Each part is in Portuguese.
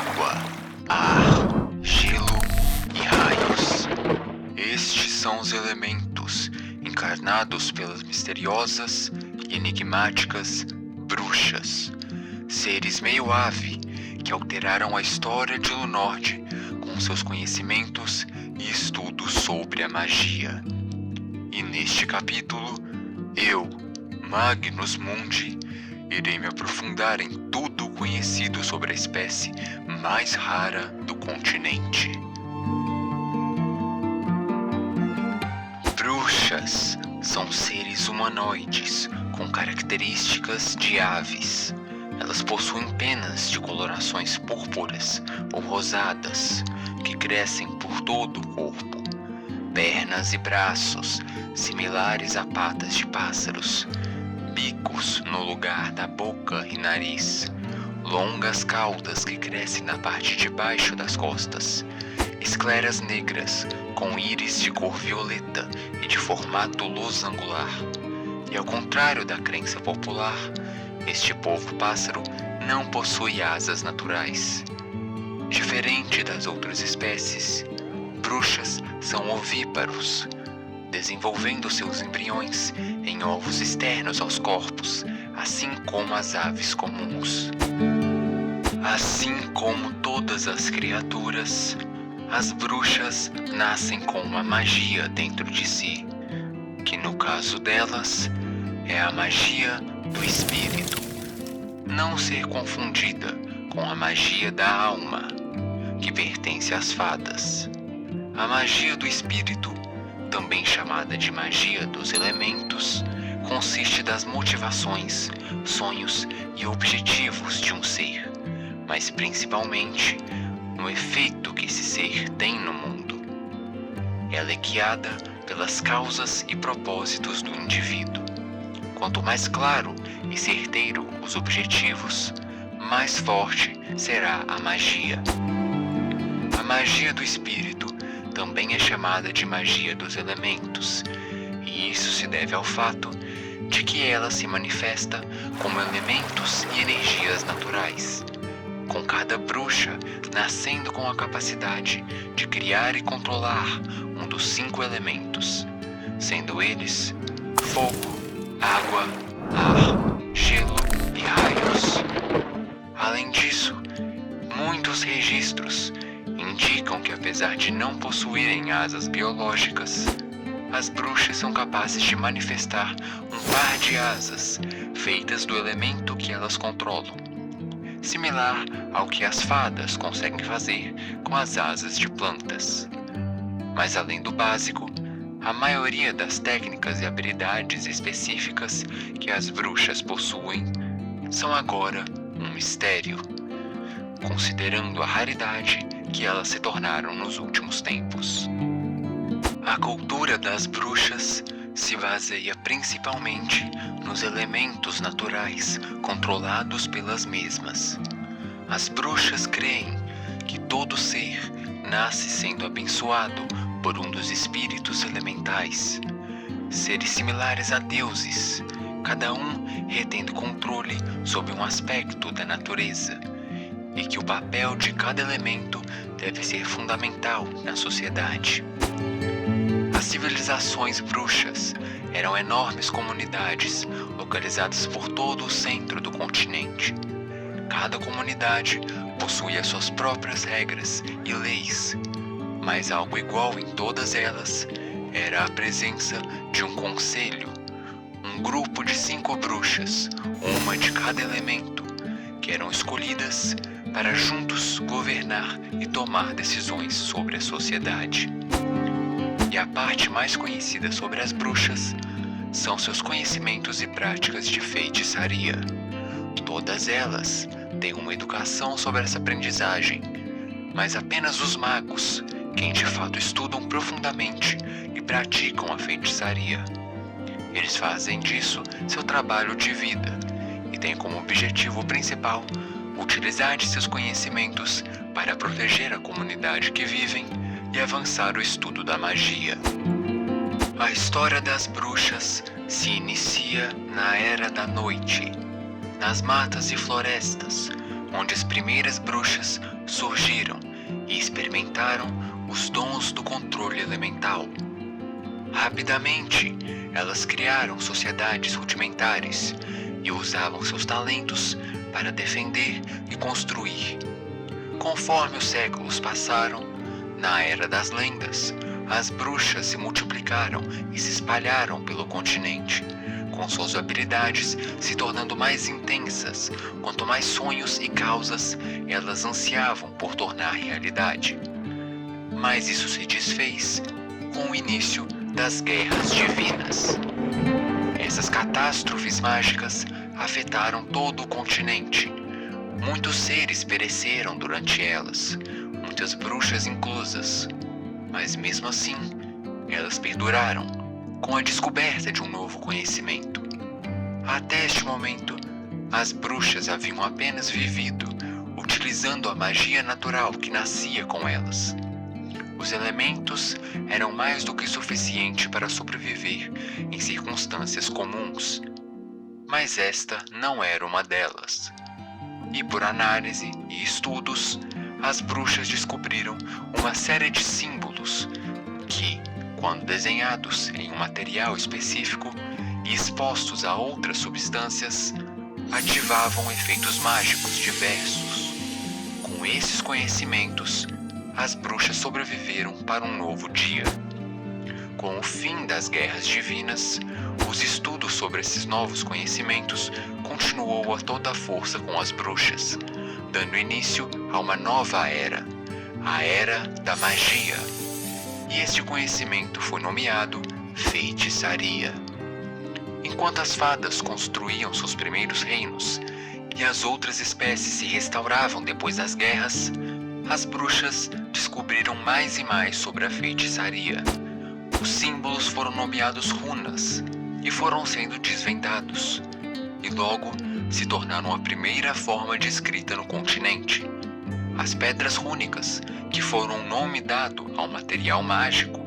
água, ar, gelo e raios. Estes são os elementos encarnados pelas misteriosas e enigmáticas bruxas, seres meio ave que alteraram a história de Lunorte com seus conhecimentos e estudos sobre a magia. E neste capítulo, eu, Magnus Mundi, irei me aprofundar em tudo conhecido sobre a espécie mais rara do continente. Bruxas são seres humanoides com características de aves. Elas possuem penas de colorações púrpuras ou rosadas que crescem por todo o corpo, pernas e braços similares a patas de pássaros, bicos no lugar da boca e nariz, longas caudas que crescem na parte de baixo das costas, escleras negras com íris de cor violeta e de formato losangular. E ao contrário da crença popular, este povo pássaro não possui asas naturais. Diferente das outras espécies, bruxas são ovíparos, desenvolvendo seus embriões em ovos externos aos corpos, assim como as aves comuns. Assim como todas as criaturas, as bruxas nascem com uma magia dentro de si, que no caso delas é a magia do espírito, não ser confundida com a magia da alma, que pertence às fadas. A magia do espírito, também chamada de magia dos elementos, consiste das motivações, sonhos e objetivos de um ser, mas principalmente no efeito que esse ser tem no mundo. Ela é guiada pelas causas e propósitos do indivíduo. Quanto mais claro e certeiro os objetivos, mais forte será a magia. A magia do espírito também é chamada de magia dos elementos, e isso se deve ao fato de que ela se manifesta como elementos e energias naturais, com cada bruxa nascendo com a capacidade de criar e controlar um dos 5 elementos, sendo eles fogo, água, ar, gelo e raios. Além disso, muitos registros indicam que, apesar de não possuírem asas biológicas, as bruxas são capazes de manifestar um par de asas feitas do elemento que elas controlam, similar ao que as fadas conseguem fazer com as asas de plantas. Mas além do básico, a maioria das técnicas e habilidades específicas que as bruxas possuem são agora um mistério, considerando a raridade que elas se tornaram nos últimos tempos. A cultura das bruxas se baseia principalmente nos elementos naturais controlados pelas mesmas. As bruxas creem que todo ser nasce sendo abençoado por um dos espíritos elementais, seres similares a deuses, cada um retendo controle sobre um aspecto da natureza, e que o papel de cada elemento deve ser fundamental na sociedade. As civilizações bruxas eram enormes comunidades localizadas por todo o centro do continente. Cada comunidade possuía suas próprias regras e leis, mas algo igual em todas elas era a presença de um conselho, um grupo de 5 bruxas, uma de cada elemento, que eram escolhidas para juntos governar e tomar decisões sobre a sociedade. E a parte mais conhecida sobre as bruxas são seus conhecimentos e práticas de feitiçaria. Todas elas têm uma educação sobre essa aprendizagem, mas apenas os magos, quem de fato estudam profundamente e praticam a feitiçaria. Eles fazem disso seu trabalho de vida e têm como objetivo principal utilizar de seus conhecimentos para proteger a comunidade que vivem e avançar o estudo da magia. A história das bruxas se inicia na Era da Noite, nas matas e florestas, onde as primeiras bruxas surgiram e experimentaram os dons do controle elemental. Rapidamente, elas criaram sociedades rudimentares e usavam seus talentos para defender e construir. Conforme os séculos passaram, na Era das Lendas, as bruxas se multiplicaram e se espalharam pelo continente, com suas habilidades se tornando mais intensas quanto mais sonhos e causas elas ansiavam por tornar realidade. Mas isso se desfez com o início das Guerras Divinas. Essas catástrofes mágicas afetaram todo o continente. Muitos seres pereceram durante elas, muitas bruxas inclusas, mas mesmo assim, elas perduraram com a descoberta de um novo conhecimento. Até este momento, as bruxas haviam apenas vivido utilizando a magia natural que nascia com elas. Os elementos eram mais do que suficiente para sobreviver em circunstâncias comuns, mas esta não era uma delas. E por análise e estudos, as bruxas descobriram uma série de símbolos que, quando desenhados em um material específico e expostos a outras substâncias, ativavam efeitos mágicos diversos. Com esses conhecimentos, as bruxas sobreviveram para um novo dia. Com o fim das Guerras Divinas, os estudos sobre esses novos conhecimentos continuou a toda força com as bruxas, dando início a uma nova era, a Era da Magia. E este conhecimento foi nomeado feitiçaria. Enquanto as fadas construíam seus primeiros reinos e as outras espécies se restauravam depois das guerras, as bruxas descobriram mais e mais sobre a feitiçaria. Os símbolos foram nomeados runas e foram sendo desvendados, e logo se tornaram a primeira forma de escrita no continente. As pedras rúnicas, que foram o nome dado ao material mágico,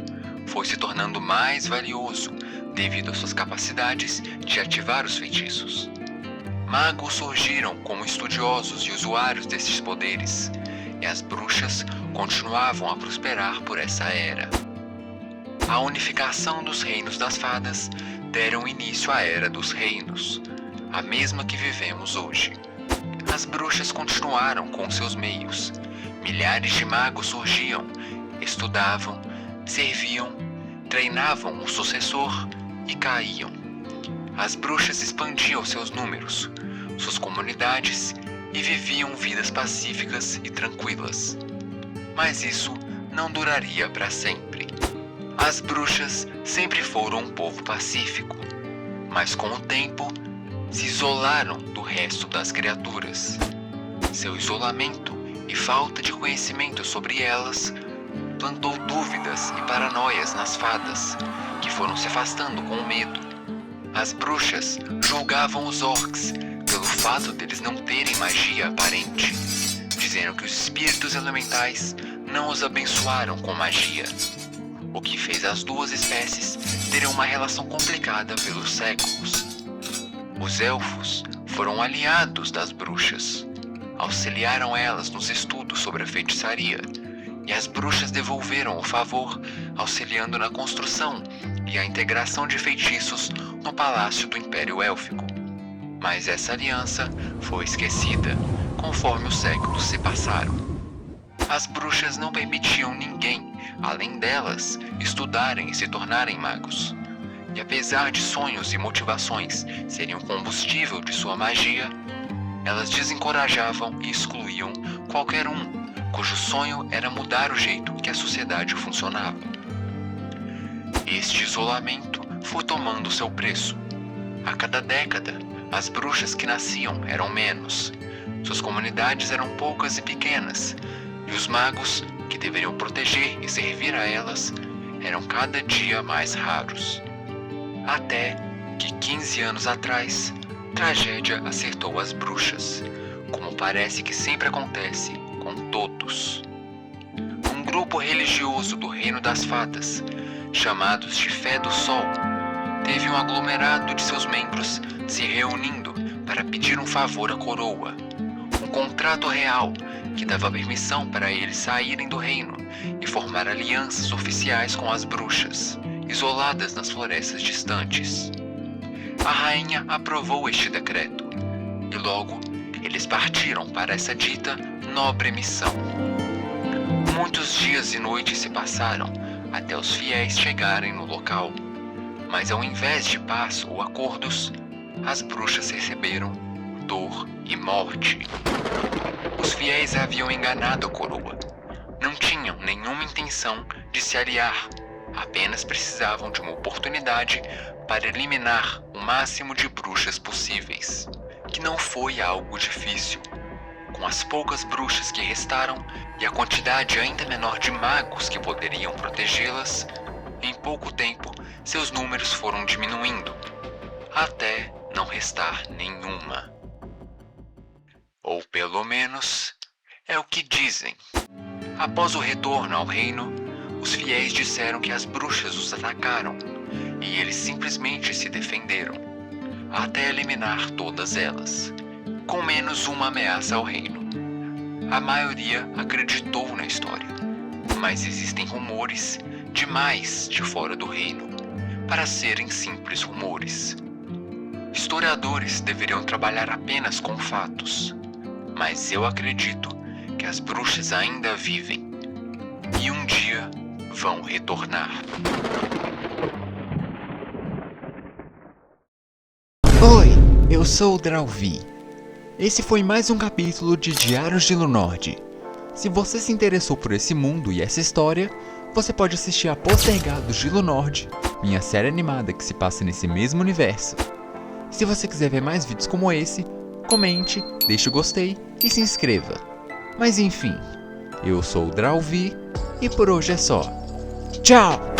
foi se tornando mais valioso devido às suas capacidades de ativar os feitiços. Magos surgiram como estudiosos e usuários desses poderes, e as bruxas continuavam a prosperar por essa era. A unificação dos reinos das fadas deram início à Era dos Reinos, a mesma que vivemos hoje. As bruxas continuaram com seus meios. Milhares de magos surgiam, estudavam, serviam, treinavam o sucessor e caíam. As bruxas expandiam seus números, suas comunidades e viviam vidas pacíficas e tranquilas. Mas isso não duraria para sempre. As bruxas sempre foram um povo pacífico, mas com o tempo se isolaram do resto das criaturas. Seu isolamento e falta de conhecimento sobre elas plantou dúvidas e paranoias nas fadas, que foram se afastando com medo. As bruxas julgavam os orcs pelo fato deles não terem magia aparente, dizendo que os espíritos elementais não os abençoaram com magia, o que fez as duas espécies terem uma relação complicada pelos séculos. Os elfos foram aliados das bruxas, auxiliaram elas nos estudos sobre a feitiçaria, e as bruxas devolveram o favor, auxiliando na construção e a integração de feitiços no palácio do Império Élfico. Mas essa aliança foi esquecida conforme os séculos se passaram. As bruxas não permitiam ninguém, além delas, estudarem e se tornarem magos. E apesar de sonhos e motivações serem o combustível de sua magia, elas desencorajavam e excluíam qualquer um cujo sonho era mudar o jeito que a sociedade funcionava. Este isolamento foi tomando seu preço. A cada década, as bruxas que nasciam eram menos, suas comunidades eram poucas e pequenas, e os magos, que deveriam proteger e servir a elas, eram cada dia mais raros. Até que 15 anos atrás, tragédia acertou as bruxas, como parece que sempre acontece com todos. Um grupo religioso do Reino das Fadas, chamados de Fé do Sol, teve um aglomerado de seus membros se reunindo para pedir um favor à coroa, um contrato real que dava permissão para eles saírem do reino e formar alianças oficiais com as bruxas, isoladas nas florestas distantes. A rainha aprovou este decreto, e logo eles partiram para essa dita nobre missão. Muitos dias e noites se passaram até os fiéis chegarem no local, mas ao invés de paz ou acordos, as bruxas receberam dor e morte. Os fiéis haviam enganado a coroa. Não tinham nenhuma intenção de se aliar, apenas precisavam de uma oportunidade para eliminar o máximo de bruxas possíveis, que não foi algo difícil. Com as poucas bruxas que restaram e a quantidade ainda menor de magos que poderiam protegê-las, em pouco tempo seus números foram diminuindo, até não restar nenhuma. Ou pelo menos, é o que dizem. Após o retorno ao reino, os fiéis disseram que as bruxas os atacaram, e eles simplesmente se defenderam, até eliminar todas elas, com menos uma ameaça ao reino. A maioria acreditou na história, mas existem rumores demais de fora do reino para serem simples rumores. Historiadores deveriam trabalhar apenas com fatos, mas eu acredito que as bruxas ainda vivem e um dia vão retornar. Oi, eu sou o Drauvi. Esse foi mais um capítulo de Diários de Lunord. Se você se interessou por esse mundo e essa história, você pode assistir a Postergados de Lunord, minha série animada que se passa nesse mesmo universo. Se você quiser ver mais vídeos como esse, comente, deixe o gostei e se inscreva. Mas enfim, eu sou o Drauvi e por hoje é só. Tchau!